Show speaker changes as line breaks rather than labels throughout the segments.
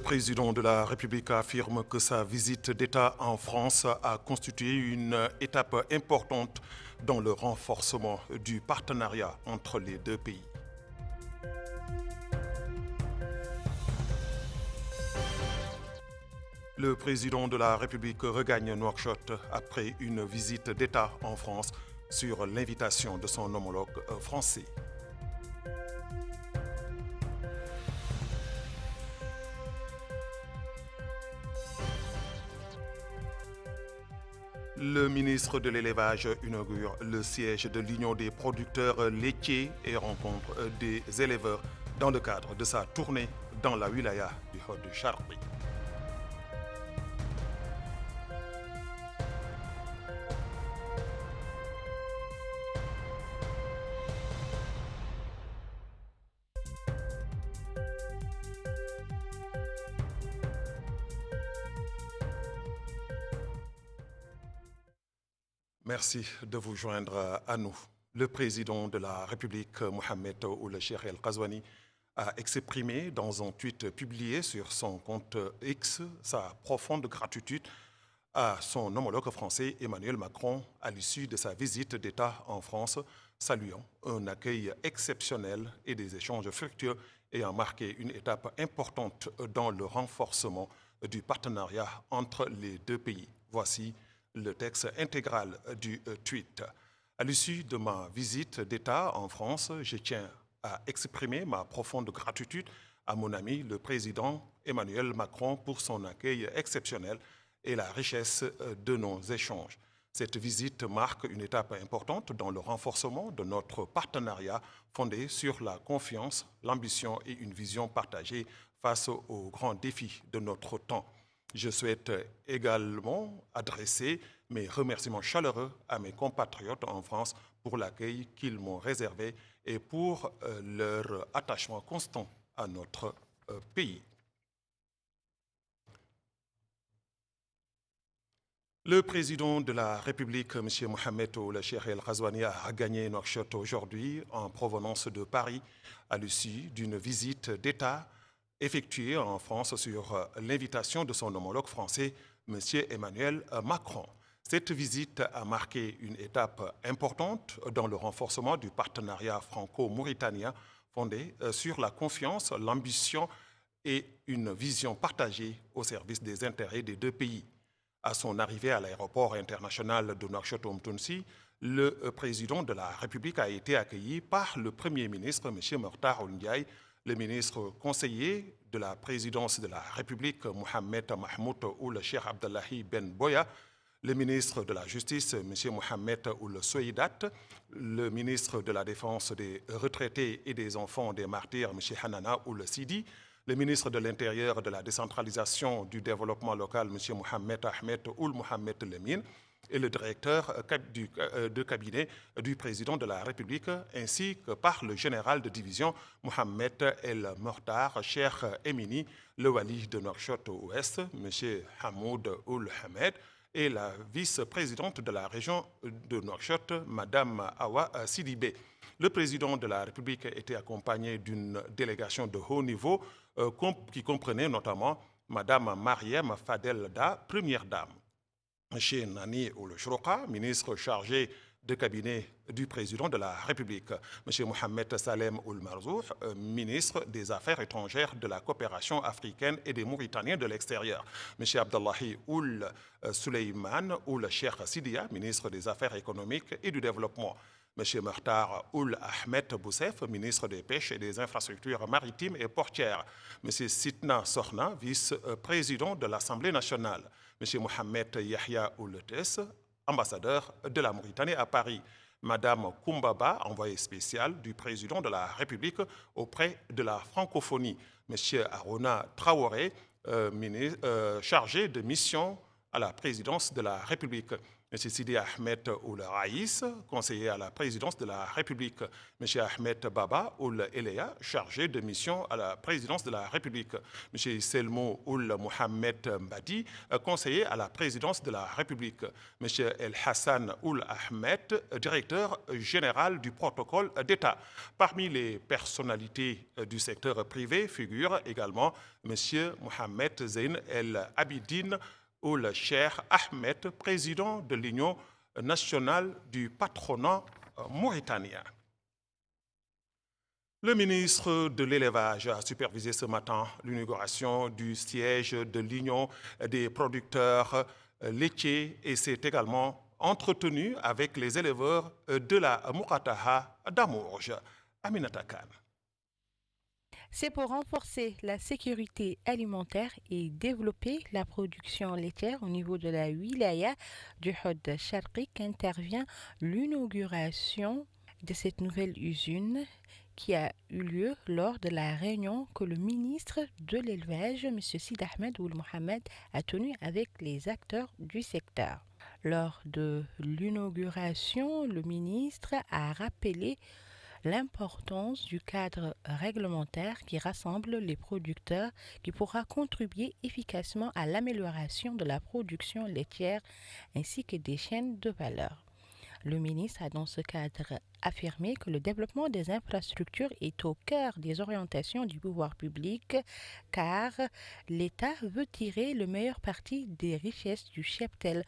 président de la République affirme que sa visite d'État en France a constitué une étape importante dans le renforcement du partenariat entre les deux pays. Le président de la République regagne Nouakchott après une visite d'État en France sur l'invitation de son homologue français. Le ministre de l'Élevage inaugure le siège de l'Union des producteurs laitiers et rencontre des éleveurs dans le cadre de sa tournée dans la wilaya du Haut-Charqi. Merci de vous joindre à nous. Le président de la République, Mohamed Ould Cheikh El Ghazouani, a exprimé dans un tweet publié sur son compte X sa profonde gratitude à son homologue français Emmanuel Macron à l'issue de sa visite d'État en France, saluant un accueil exceptionnel et des échanges fructueux ayant marqué une étape importante dans le renforcement du partenariat entre les deux pays. Voici le texte intégral du tweet. À l'issue de ma visite d'État en France, je tiens à exprimer ma profonde gratitude à mon ami le président Emmanuel Macron pour son accueil exceptionnel et la richesse de nos échanges. Cette visite marque une étape importante dans le renforcement de notre partenariat fondé sur la confiance, l'ambition et une vision partagée face aux grands défis de notre temps. Je souhaite également adresser mes remerciements chaleureux à mes compatriotes en France pour l'accueil qu'ils m'ont réservé et pour leur attachement constant à notre pays. Le président de la République, M. Mohamed Ould Cheikh El Ghazouani, a regagné Nouakchott aujourd'hui en provenance de Paris à l'issue d'une visite d'État effectuée en France sur l'invitation de son homologue français, M. Emmanuel Macron. Cette visite a marqué une étape importante dans le renforcement du partenariat franco-mauritanien fondé sur la confiance, l'ambition et une vision partagée au service des intérêts des deux pays. À son arrivée à l'aéroport international de Nouakchott-Oumtounsy, le président de la République a été accueilli par le Premier ministre, M. Mokhtar Ould Ndiaye, le ministre conseiller de la présidence de la République, Mohamed Mahmoud Ould Cheikh Abdallahi Ben Boya, le ministre de la Justice, M. Mohamed Ould Soueidat, le ministre de la Défense des retraités et des enfants des martyrs, M. Hanana Ould Sidi, le ministre de l'Intérieur, de la décentralisation du développement local, M. Mohamed Ahmed Ould Mohamed Lemine, et le directeur de cabinet du président de la République, ainsi que par le général de division Mohamed El Mortar, Cheikh Emini, le wali de Nouakchott-Ouest, M. Hamoud Ould Hamed, et la vice-présidente de la région de Nouakchott, Mme Awa Sidibé. Le président de la République était accompagné d'une délégation de haut niveau qui comprenait notamment Mme Mariam Fadel Da, première dame. M. Nani Ould Chrouka, ministre chargé de cabinet du président de la République. M. Mohamed Salem Ould Marzouk, ministre des Affaires étrangères, de la coopération africaine et des Mauritaniens de l'extérieur. M. Abdallahi Ould Suleiman Ould Cheikh Sidia, ministre des Affaires économiques et du développement. M. Mokhtar Ould Ahmed Boussef, ministre des Pêches et des Infrastructures maritimes et portières. M. Sitna Sokhna, vice-président de l'Assemblée nationale. M. Mohamed Yahya Ould Tess, ambassadeur de la Mauritanie à Paris. Mme Koumbaba, envoyée spéciale du président de la République auprès de la francophonie. M. Arona Traoré, chargé de mission à la présidence de la République. M. Sidi Ahmed Oul Raïs, conseiller à la présidence de la République. M. Ahmed Baba Oul Eleya, chargé de mission à la présidence de la République. M. Selmo Oul Mohamed Mbadi, conseiller à la présidence de la République. M. El Hassan Oul Ahmed, directeur général du protocole d'État. Parmi les personnalités du secteur privé figure également M. Mohamed Zeyn El Abidine Oul Cheikh Ahmed, président de l'Union nationale du patronat mauritanien. Le ministre de l'Élevage a supervisé ce matin l'inauguration du siège de l'Union des producteurs laitiers et s'est également entretenu avec les éleveurs de la Mourataha d'Amourge. Aminata Khan.
C'est pour renforcer la sécurité alimentaire et développer la production laitière au niveau de la wilaya du Hod Sharqi qu'intervient l'inauguration de cette nouvelle usine qui a eu lieu lors de la réunion que le ministre de l'Élevage, M. Sid Ahmed Ould Mohamed, a tenue avec les acteurs du secteur. Lors de l'inauguration, le ministre a rappelé l'importance du cadre réglementaire qui rassemble les producteurs qui pourra contribuer efficacement à l'amélioration de la production laitière ainsi que des chaînes de valeur. Le ministre a dans ce cadre affirmé que le développement des infrastructures est au cœur des orientations du pouvoir public car l'État veut tirer le meilleur parti des richesses du cheptel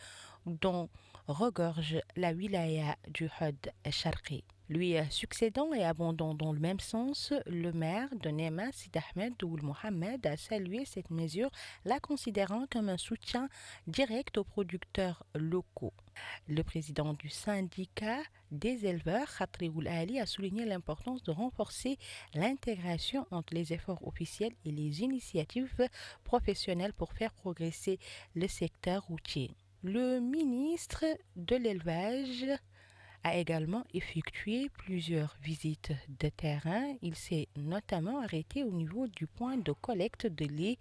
dont regorge la wilaya du Hod Sharqi. Lui succédant et abondant dans le même sens, le maire de Nema, Sid Ahmed Ould Mohamed, a salué cette mesure, la considérant comme un soutien direct aux producteurs locaux. Le président du syndicat des éleveurs, Khatri Ould Ali, a souligné l'importance de renforcer l'intégration entre les efforts officiels et les initiatives professionnelles pour faire progresser le secteur routier. Le ministre de l'Élevage a également effectué plusieurs visites de terrain. Il s'est notamment arrêté au niveau du point de collecte de lait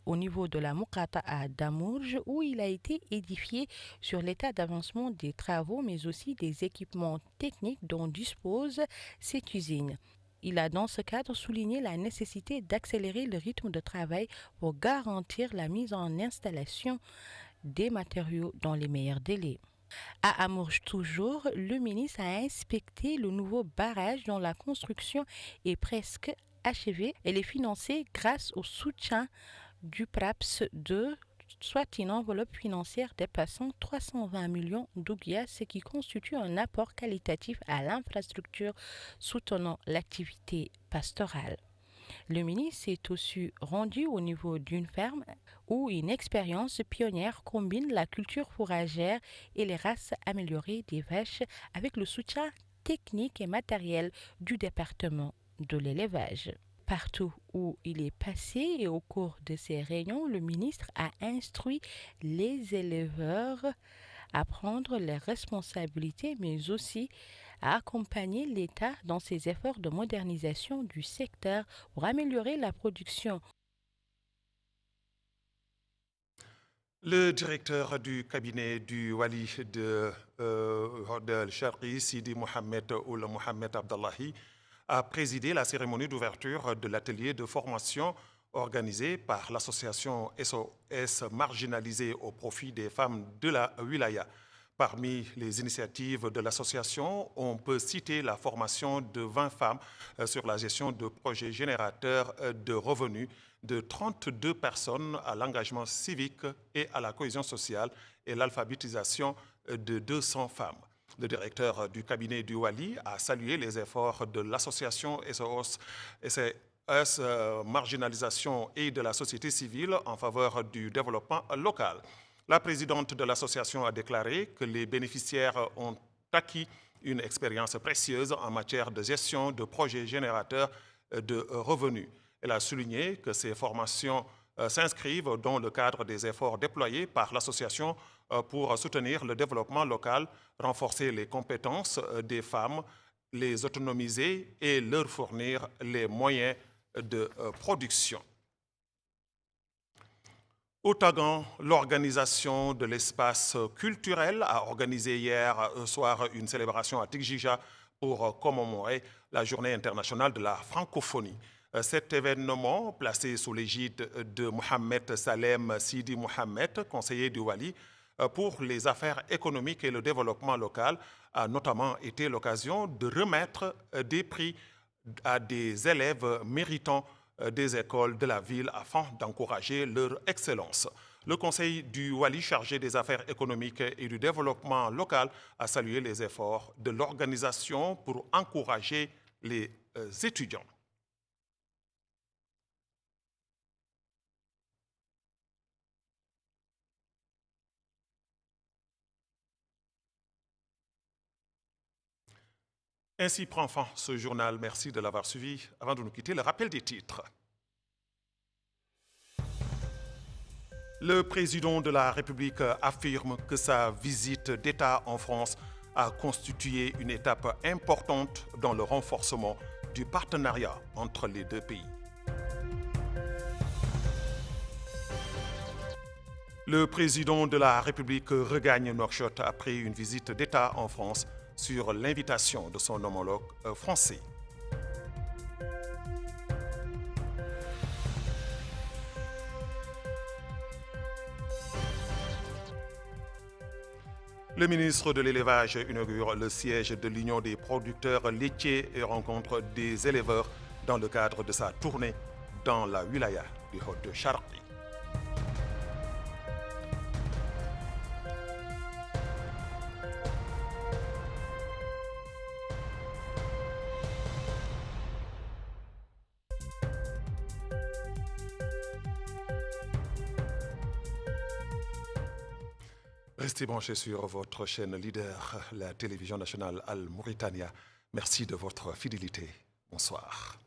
au niveau de la Mourataha d'Amourge où il a été édifié sur l'état d'avancement des travaux mais aussi des équipements techniques dont dispose cette usine. Il a dans ce cadre souligné la nécessité d'accélérer le rythme de travail pour garantir la mise en installation des matériaux dans les meilleurs délais. À Amourge toujours, le ministre a inspecté le nouveau barrage dont la construction est presque achevée. Elle est financée grâce au soutien du PRAPS 2, soit une enveloppe financière dépassant 320 millions d'ouguias, ce qui constitue un apport qualitatif à l'infrastructure soutenant l'activité pastorale. Le ministre s'est aussi rendu au niveau d'une ferme où une expérience pionnière combine la culture fourragère et les races améliorées des vaches avec le soutien technique et matériel du département de l'élevage. Partout où il est passé et au cours de ces réunions, le ministre a instruit les éleveurs à prendre leurs responsabilités, mais aussi à accompagner l'État dans ses efforts de modernisation du secteur pour améliorer la production.
Le directeur du cabinet du Wali de Hod Sharqi, Sidi Mohamed Ould Mohamed Abdallahi, a présidé la cérémonie d'ouverture de l'atelier de formation organisé par l'association SOS marginalisée au profit des femmes de la wilaya. Parmi les initiatives de l'association, on peut citer la formation de 20 femmes sur la gestion de projets générateurs de revenus, de 32 personnes à l'engagement civique et à la cohésion sociale et l'alphabétisation de 200 femmes. Le directeur du cabinet du Wali a salué les efforts de l'association SOS marginalisation et de la société civile en faveur du développement local. La présidente de l'association a déclaré que les bénéficiaires ont acquis une expérience précieuse en matière de gestion de projets générateurs de revenus. Elle a souligné que ces formations s'inscrivent dans le cadre des efforts déployés par l'association pour soutenir le développement local, renforcer les compétences des femmes, les autonomiser et leur fournir les moyens de production. Otagan, l'organisation de l'espace culturel, a organisé hier soir une célébration à Tigija pour commémorer la Journée internationale de la francophonie. Cet événement, placé sous l'égide de Mohamed Salem Sidi Mohamed, conseiller du Wali pour les affaires économiques et le développement local, a notamment été l'occasion de remettre des prix à des élèves méritants des écoles de la ville afin d'encourager leur excellence. Le conseil du Wali chargé des affaires économiques et du développement local a salué les efforts de l'organisation pour encourager les étudiants. Ainsi prend fin ce journal. Merci de l'avoir suivi. Avant de nous quitter, le rappel des titres. Le président de la République affirme que sa visite d'État en France a constitué une étape importante dans le renforcement du partenariat entre les deux pays. Le président de la République regagne Nouakchott après une visite d'État en France sur l'invitation de son homologue français. Le ministre de l'Élevage inaugure le siège de l'Union des producteurs laitiers et rencontre des éleveurs dans le cadre de sa tournée dans la wilaya du Haut-Charqi. Restez branchés sur votre chaîne leader, la télévision nationale Al Mauritania. Merci de votre fidélité. Bonsoir.